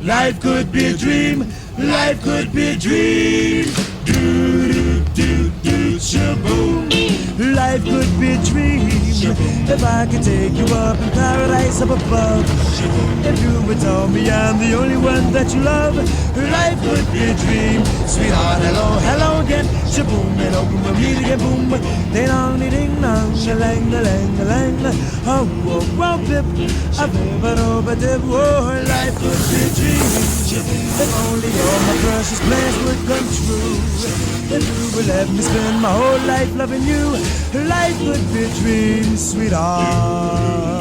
Life could be a dream. Life could be a dream. Do do do do shaboom. Life could be a dream. If I could take you up in paradise up above. If you would tell me I'm the only one that you love. Life could be a dream. Sweetheart, hello, hello again. Shaboom, and open we'll meet again. Boom. Ding dong, ding dong, lang, lang, lang. Oh, whoa, whoa, pip. A bip, a dip. Oh, life could be a dream. If only all my precious plans would come true. If you would let me spend my whole life loving you. Life could be a dream, sweetheart.